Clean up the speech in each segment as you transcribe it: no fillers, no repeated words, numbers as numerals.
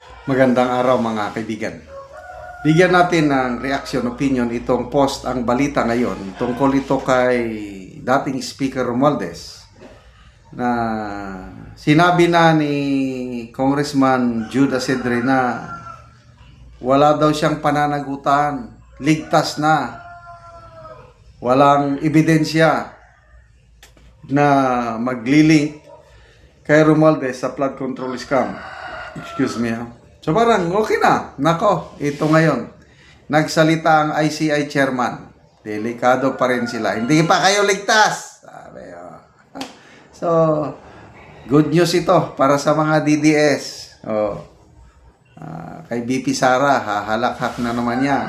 Magandang araw mga kaibigan. Bigyan natin ng reaction opinion itong post ang balita ngayon tungkol ito kay dating Speaker Romualdez na sinabi na ni Congressman Jude Asedre na wala daw siyang pananagutan, ligtas na, walang ebidensya na maglilink kay Romualdez sa flood control scam. Excuse me ha. So parang okay na. Nako, ito ngayon. Nagsalita ang ICI chairman. Delikado pa rin sila. Hindi pa kayo ligtas. Sabi, oh. So, good news ito para sa mga DDS. Oh. Kay BP Sara, hahalakhak na naman yan.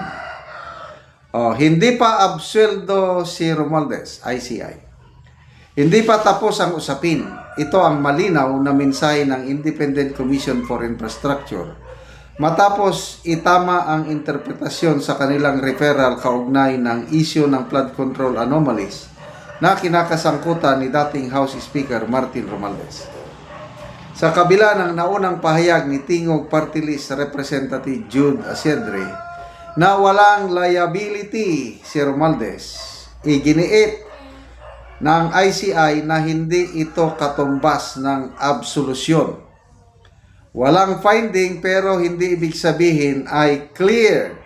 Oh, hindi pa absueldo si Romualdez, ICI. Hindi pa tapos ang usapin. Ito ang malinaw na mensahe ng Independent Commission for Infrastructure. Matapos itama ang interpretasyon sa kanilang referral kaugnay ng issue ng flood control anomalies na kinakasangkutan ni dating House Speaker Martin Romualdez. Sa kabila ng naunang pahayag ni Tingog Party List Representative Jude Asedre na walang liability si Romualdez, iginiit ng ICI na hindi ito katumbas ng absolusyon. Walang finding pero hindi ibig sabihin ay clear.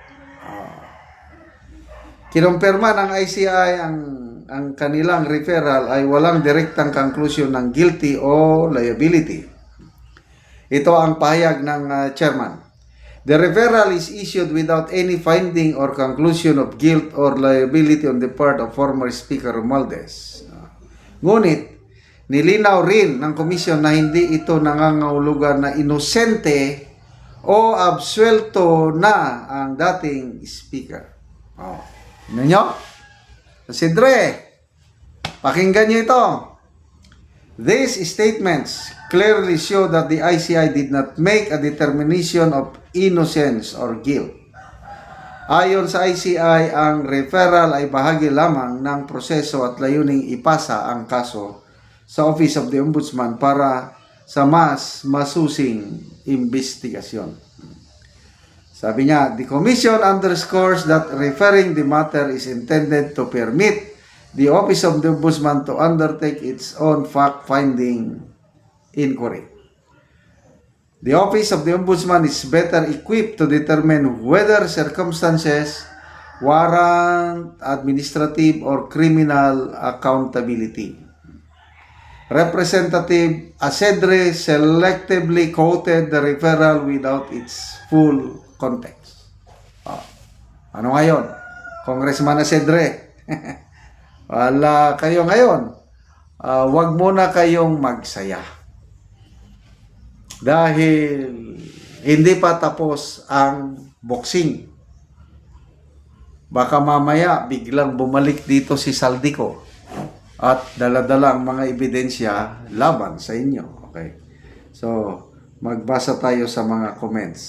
Kinumpirma ng ICI ang kanilang referral ay walang direktang conclusion ng guilty o liability. Ito ang pahayag ng chairman. The referral is issued without any finding or conclusion of guilt or liability on the part of former Speaker Romualdez. Ngunit, nilinaw rin ng komisyon na hindi ito nangangahulugan na inosente o absuelto na ang dating speaker. Oh. Ninyo? Asedre, pakinggan nyo ito. These statements clearly show that the ICI did not make a determination of innocence or guilt. Ayon sa ICI, ang referral ay bahagi lamang ng proseso at layuning ipasa ang kaso sa Office of the Ombudsman para sa mas masusing investigasyon. Sabi niya, the Commission underscores that referring the matter is intended to permit the Office of the Ombudsman to undertake its own fact-finding inquiry. The Office of the Ombudsman is better equipped to determine whether circumstances warrant administrative or criminal accountability. Representative Asedre selectively quoted the referral without its full context. Ano ngayon? Congressman Asedre, wala kayo ngayon. Wag muna kayong magsaya. Dahil hindi pa tapos ang boxing. Baka mamaya biglang bumalik dito si Saldico at dala-dala ang mga ebidensya laban sa inyo. Okay. So, magbasa tayo sa mga comments.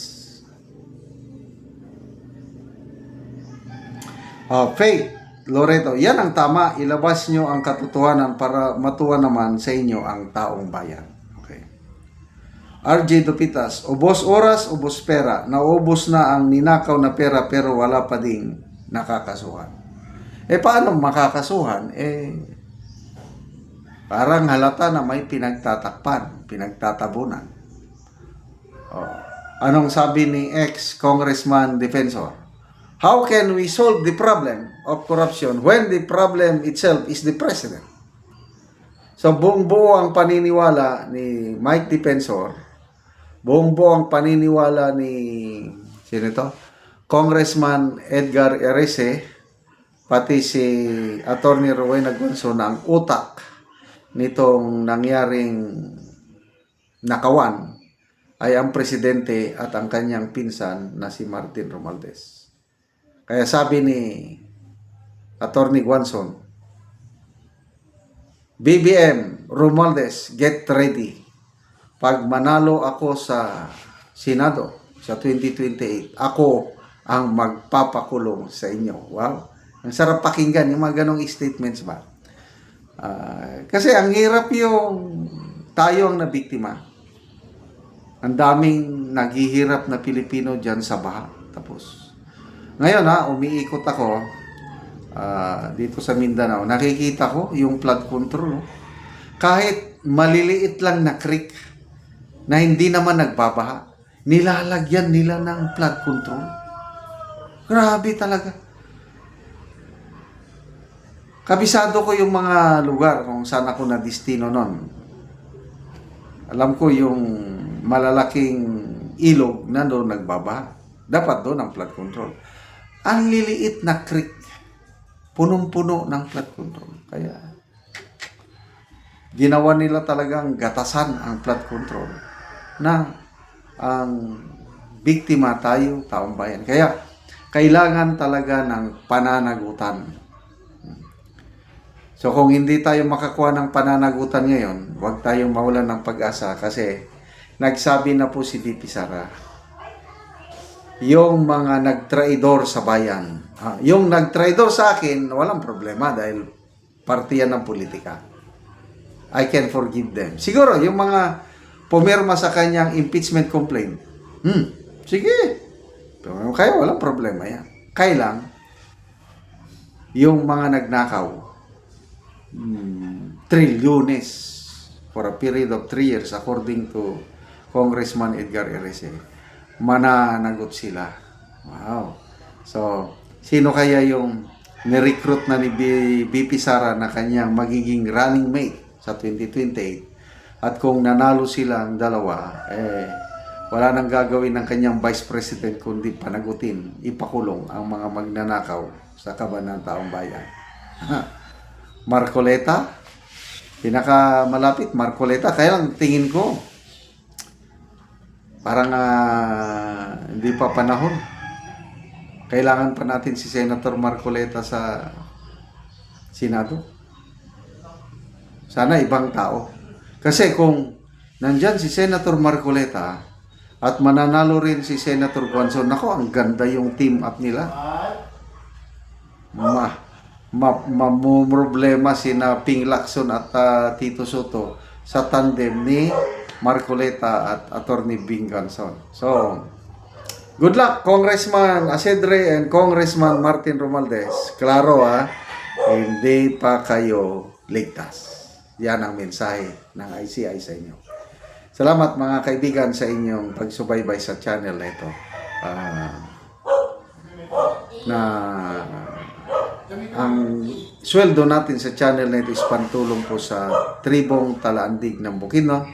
Faith Loreto, yan ang tama. Ilabas nyo ang katotohanan para matuwa naman sa inyo ang taong bayan. RJ Dupitas, ubos oras, ubos pera. Naubos na ang ninakaw na pera pero wala pa ding nakakasuhan. Paano makakasuhan? Parang halata na may pinagtatakpan, pinagtatabunan. Anong sabi ni ex-congressman defensor? How can we solve the problem of corruption when the problem itself is the president? So buong buo ang paniniwala ni Mike Defensor, buong buo ang paniniwala ni sino ito? Congressman Edgar Erese, pati si Attorney Rowena Gonzo na ang utak nitong nangyaring nakawan ay ang presidente at ang kanyang pinsan na si Martin Romualdez. Kaya sabi ni Attorney Guanzon, BBM, Romualdez, get ready. Pag manalo ako sa Senado sa 2028, ako ang magpapakulong sa inyo. Wow. Ang sarap pakinggan yung mga ganong statements ba? Kasi ang hirap yung tayo ang nabiktima. Ang daming naghihirap na Pilipino dyan sa baha. Tapos, ngayon umiikot ako dito sa Mindanao. Nakikita ko yung flood control. Kahit maliliit lang na creek na hindi naman nagbabaha, nilalagyan nila ng flood control. Grabe talaga. Kabisado ko yung mga lugar kung saan ako na destino nun. Alam ko yung malalaking ilog na doon nagbabaha. Dapat doon ang flood control. Ang liliit na creek, punong-puno ng flood control. Kaya, ginawa nila talagang gatasan ang flood control na ang biktima tayo, taong bayan. Kaya, kailangan talaga ng pananagutan. So kung hindi tayo makakuha ng pananagutan ngayon, huwag tayong mawalan ng pag-asa kasi nagsabi na po si VP Sara, yung mga nagtraidor sa bayan, yung nagtraidor sa akin, walang problema dahil parte yan ng politika. I can forgive them. Siguro, yung mga pumirma sa kanyang impeachment complaint, sige, pero kaya walang problema yan. Kailang, yung mga nagnakaw, trilyones for a period of 3 years according to Congressman Edgar Erese, mananagot sila. Wow. So, sino kaya yung ni-recruit na ni VP Sara na kanyang magiging running mate sa 2028? At kung nanalo sila ang dalawa, wala nang gagawin ng kanyang vice president kundi panagutin, ipakulong ang mga magnanakaw sa kaban ng taong bayan. Marcoleta, pinakamalapit, Marcoleta. Kaya lang tingin ko, parang hindi pa panahon. Kailangan pa natin si Senator Marcoleta sa Senado. Sana ibang tao. Kasi kung nandyan si Senator Marcoleta at mananalo rin si Senator Guanzon, nako, ang ganda yung team up nila. Problema sina Ping Lacson at Tito Soto sa tandem ni Marcoleta at Attorney Bing Ganson. So, good luck Congressman Asedre and Congressman Martin Romualdez. Klaro hindi pa kayo ligtas. Yan ang mensahe ng ICI sa inyo. Salamat mga kaibigan sa inyong pagsubaybay sa channel na ito. Ang sweldo natin sa channel na ito is pantulong po sa tribong Talaandig ng Bukidnon.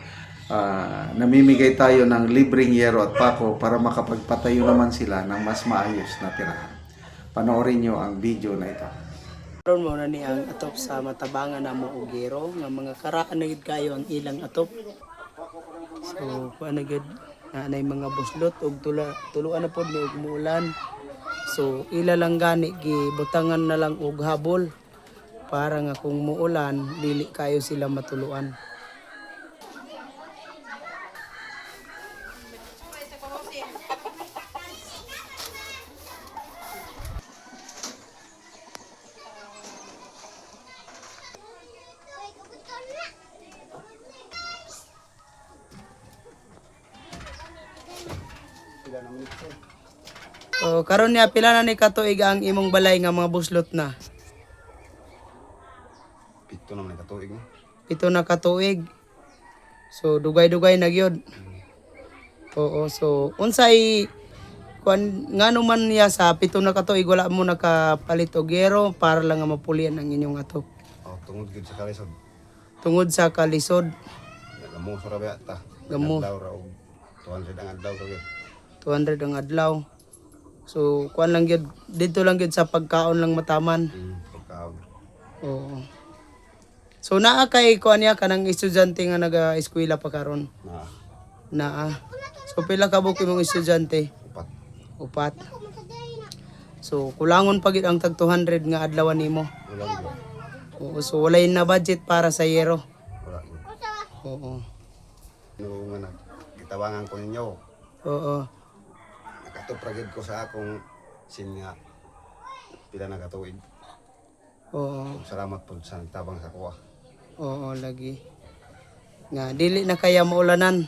Namimigay tayo ng libreng yero at pako para makapagpatayo naman sila ng mas maayos na tirahan. Panoorin nyo ang video na ito. Karon mo na ni ang atop sa matabangan na mo og yero nga mga karaan na gid kayo ang ilang atop. So kuan na gid na mga buslot og tuluan na pod ni og muulan. So ila lang gani gibutangan na lang og habol para nga kung muulan dili kayo sila matuluan. So karon niya pila na ni katuig ang imong balay nga mga buslot na? Pito naman katuig mo. Pito na katuig. So dugay-dugay na gyud. Oo, so unsay kuan ngano man niya sa pito na katuig wala mo nakapalit og yero para lang nga mapulian ang inyong atop. Oh, tungod gid sa kalisod. Tungod sa kalisod. Gamo sa rabi ta. Gamo. Adlaw ra og 200 ang adlaw kag 200 ang adlaw. So kuan lang gyud dito lang gyud sa pagkaon lang mataman. pagkaon. Oo. So naa kay kuan niya kanang estudyante nga naga-eskwela pa karon. Na Naa. So pila ka buok imong estudyante? upat. Upat. So kulangon pa gid ang tag 200 nga adlawan nimo. Wala gyud. Oo, so walay na budget para sa yero. Wala gyud. Oo. No nga gitawangan ko ninyo. Oo. Nakatupra gid ko sa akong sinya. Pila na katuig. Oo. Salamat po sa nagtabang sa kuha. Oo, lagi. Nga dili na kaya maulanan.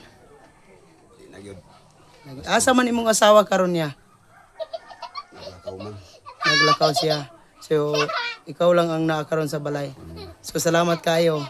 Di nagyod Asa man imong asawa karon niya? naglakaw man. Naglakaw siya. So ikaw lang ang nakakaroon sa balay. So salamat kayo.